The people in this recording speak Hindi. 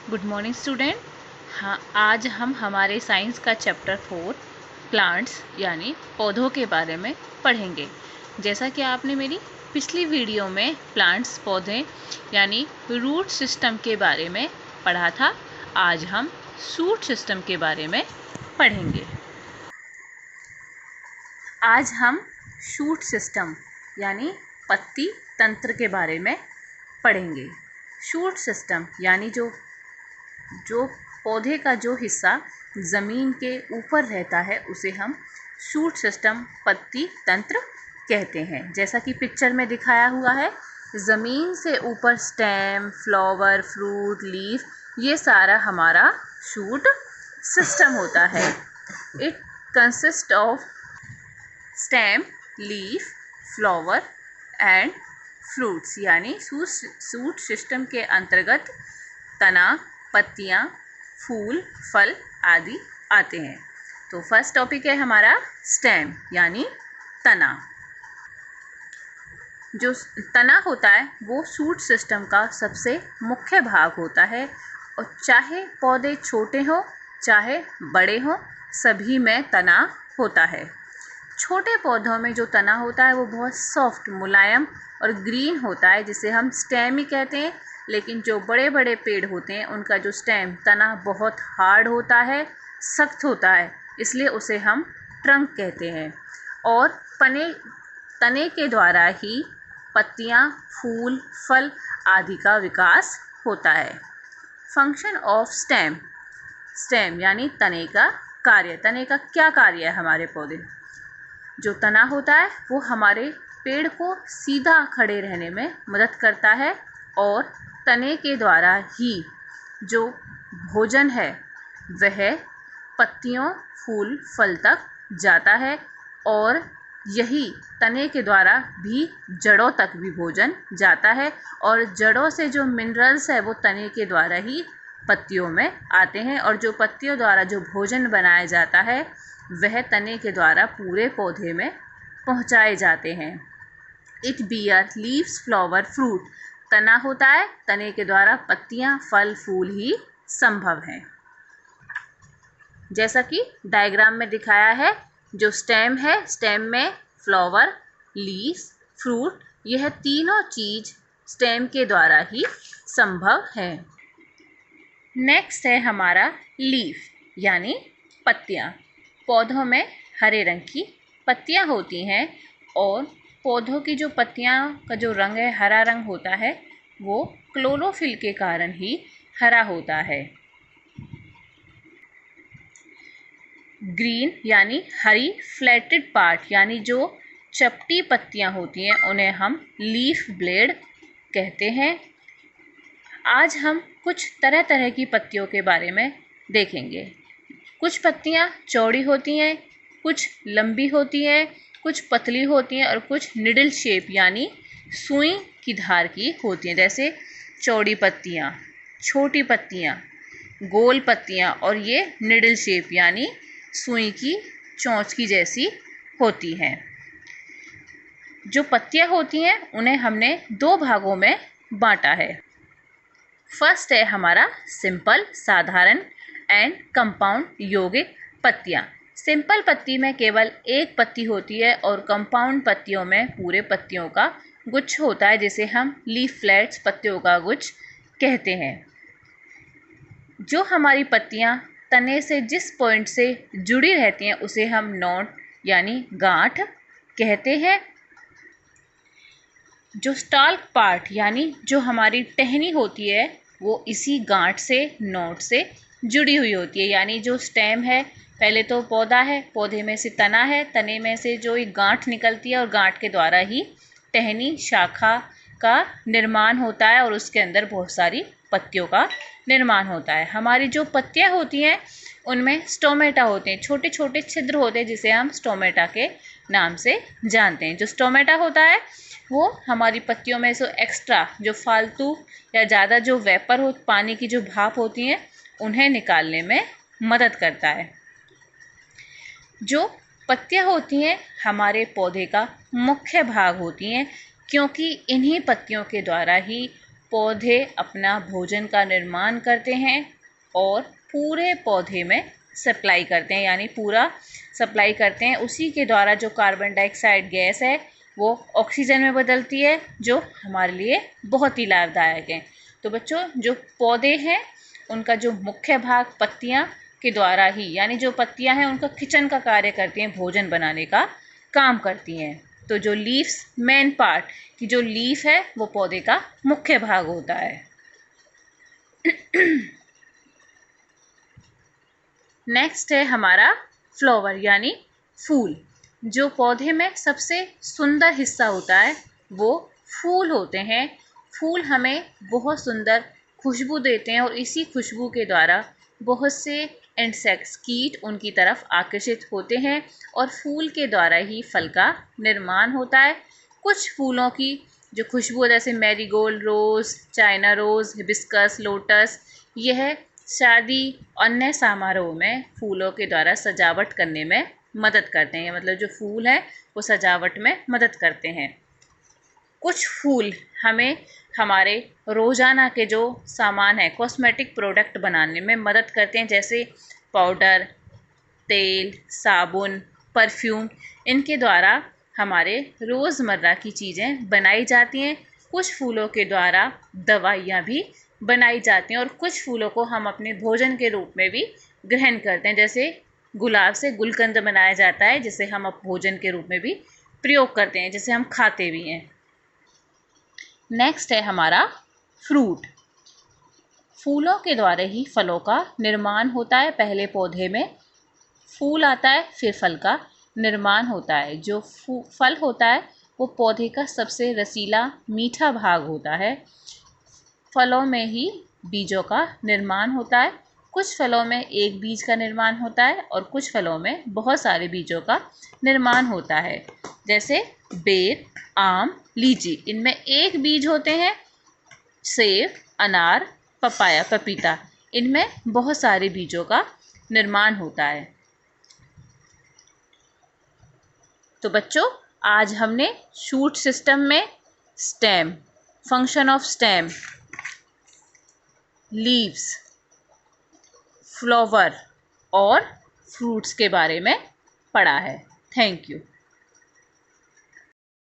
Good morning student. हाँ, आज हम हमारे साइंस का चैप्टर 4 प्लांट्स यानी पौधों के बारे में पढ़ेंगे। जैसा कि आपने मेरी पिछली वीडियो में प्लांट्स पौधे यानी रूट सिस्टम के बारे में पढ़ा था, आज हम शूट सिस्टम के बारे में पढ़ेंगे। आज हम शूट सिस्टम यानी पत्ती तंत्र के बारे में पढ़ेंगे। शूट सिस्टम यानी जो पौधे का जो हिस्सा ज़मीन के ऊपर रहता है उसे हम शूट सिस्टम पत्ती तंत्र कहते हैं। जैसा कि पिक्चर में दिखाया हुआ है, ज़मीन से ऊपर स्टेम, फ्लावर, फ्रूट, लीफ, ये सारा हमारा शूट सिस्टम होता है। It consist of stem, leaf, flower and fruits यानी शूट सिस्टम के अंतर्गत तना, पत्तियाँ, फूल, फल आदि आते हैं। तो फर्स्ट टॉपिक है हमारा स्टेम यानी तना। जो तना होता है वो शूट सिस्टम का सबसे मुख्य भाग होता है, और चाहे पौधे छोटे हों चाहे बड़े हों, सभी में तना होता है। छोटे पौधों में जो तना होता है वो बहुत सॉफ्ट, मुलायम और ग्रीन होता है, जिसे हम स्टेम ही कहते हैं। लेकिन जो बड़े बड़े पेड़ होते हैं उनका जो स्टेम तना बहुत हार्ड होता है, सख्त होता है, इसलिए उसे हम ट्रंक कहते हैं। और तने के द्वारा ही पत्तियाँ, फूल, फल आदि का विकास होता है। फंक्शन ऑफ स्टेम यानी तने का कार्य। तने का क्या कार्य है हमारे पौधे? जो तना होता है वो हमारे पेड़ को सीधा खड़े रहने में मदद करता है, और तने के द्वारा ही जो भोजन है वह पत्तियों, फूल, फल तक जाता है, और यही तने के द्वारा भी जड़ों तक भी भोजन जाता है, और जड़ों से जो मिनरल्स है वो तने के द्वारा ही पत्तियों में आते हैं, और जो पत्तियों द्वारा जो भोजन बनाया जाता है वह तने के द्वारा पूरे पौधे में पहुंचाए जाते हैं। It bear leaves, flower, fruit. तना होता है, तने के द्वारा पत्तियां, फल, फूल ही संभव हैं। जैसा कि डायग्राम में दिखाया है, जो स्टेम है, स्टेम में फ्लावर, लीव्स, फ्रूट, यह तीनों चीज स्टेम के द्वारा ही संभव है। नेक्स्ट है हमारा लीफ यानी पत्तियां। पौधों में हरे रंग की पत्तियां होती हैं, और पौधों की जो पत्तियां का जो रंग है, हरा रंग होता है, वो क्लोरोफिल के कारण ही हरा होता है। ग्रीन यानी हरी फ्लैटेड पार्ट यानी जो चपटी पत्तियां होती हैं उन्हें हम लीफ ब्लेड कहते हैं। आज हम कुछ तरह तरह की पत्तियों के बारे में देखेंगे। कुछ पत्तियां चौड़ी होती हैं, कुछ लंबी होती हैं, कुछ पतली होती हैं, और कुछ निडल शेप यानी सुई की धार की होती हैं। जैसे चौड़ी पत्तियां, छोटी पत्तियां, गोल पत्तियां, और ये निडल शेप यानी सुई की चोंच की जैसी होती हैं। जो पत्तियां होती हैं उन्हें हमने दो भागों में बांटा है। फर्स्ट है हमारा सिंपल, साधारण, एंड कंपाउंड यौगिक पत्तियां। सिंपल पत्ती में केवल एक पत्ती होती है, और कंपाउंड पत्तियों में पूरे पत्तियों का गुच्छ होता है, जिसे हम लीफलेट्स, पत्तियों का गुच्छ कहते हैं। जो हमारी पत्तियां तने से जिस पॉइंट से जुड़ी रहती हैं उसे हम नोड यानी गांठ कहते हैं। जो स्टाल्क पार्ट यानी जो हमारी टहनी होती है वो इसी गांठ से, नोड से जुड़ी हुई होती है। यानी जो स्टेम है, पहले तो पौधा है, पौधे में से तना है, तने में से जो एक गांठ निकलती है, और गांठ के द्वारा ही टहनी, शाखा का निर्माण होता है, और उसके अंदर बहुत सारी पत्तियों का निर्माण होता है। हमारी जो पत्तियां होती हैं उनमें स्टोमेटा होते हैं, छोटे छोटे छिद्र होते हैं, जिसे हम स्टोमेटा के नाम से जानते हैं। जो स्टोमेटा होता है वो हमारी पत्तियों में से एक्स्ट्रा जो फालतू या ज़्यादा जो वेपर हो, पानी की जो भाप होती हैं, उन्हें निकालने में मदद करता है। जो पत्तियां होती हैं हमारे पौधे का मुख्य भाग होती हैं, क्योंकि इन्हीं पत्तियों के द्वारा ही पौधे अपना भोजन का निर्माण करते हैं और पूरे पौधे में सप्लाई करते हैं, यानी पूरा सप्लाई करते हैं। उसी के द्वारा जो कार्बन डाइऑक्साइड गैस है वो ऑक्सीजन में बदलती है, जो हमारे लिए बहुत ही लाभदायक है। तो बच्चों, जो पौधे हैं उनका जो मुख्य भाग पत्तियां के द्वारा ही, यानी जो पत्तियां हैं उनका किचन का कार्य करती हैं, भोजन बनाने का काम करती हैं। तो जो लीव्स, मेन पार्ट की जो लीफ है वो पौधे का मुख्य भाग होता है। नेक्स्ट है हमारा फ्लावर यानी फूल। जो पौधे में सबसे सुंदर हिस्सा होता है वो फूल होते हैं। फूल हमें बहुत सुंदर खुशबू देते हैं और इसी खुशबू के द्वारा बहुत से इंसेक्ट्स, कीट उनकी तरफ आकर्षित होते हैं और फूल के द्वारा ही फल का निर्माण होता है। कुछ फूलों की जो खुशबू जैसे मैरीगोल्ड, रोज़, चाइना रोज़, हिबिस्कस, लोटस, यह शादी अन्य समारोह में फूलों के द्वारा सजावट करने में मदद करते हैं। मतलब जो फूल है वो सजावट में मदद करते हैं। कुछ फूल हमें हमारे रोज़ाना के जो सामान है, कॉस्मेटिक प्रोडक्ट बनाने में मदद करते हैं, जैसे पाउडर, तेल, साबुन, परफ्यूम। इनके द्वारा हमारे रोज़मर्रा की चीज़ें बनाई जाती हैं। कुछ फूलों के द्वारा दवाइयाँ भी बनाई जाती हैं और कुछ फूलों को हम अपने भोजन के रूप में भी ग्रहण करते हैं। जैसे गुलाब से गुलकंद बनाया जाता है, जिसे हम अब भोजन के रूप में भी प्रयोग करते हैं, जिसे हम खाते भी हैं। नेक्स्ट है हमारा फ्रूट। फूलों के द्वारा ही फलों का निर्माण होता है। पहले पौधे में फूल आता है, फिर फल का निर्माण होता है। जो फल होता है वो पौधे का सबसे रसीला मीठा भाग होता है। फलों में ही बीजों का निर्माण होता है। कुछ फलों में एक बीज का निर्माण होता है और कुछ फलों में बहुत सारे बीजों का निर्माण होता है। जैसे बेर, आम, लीची, इनमें एक बीज होते हैं। सेब, अनार, पपाया, पपीता, इनमें बहुत सारे बीजों का निर्माण होता है। तो बच्चों, आज हमने शूट सिस्टम में stem, function of stem, leaves, flower और फ्रूट्स के बारे में पढ़ा है। Thank you.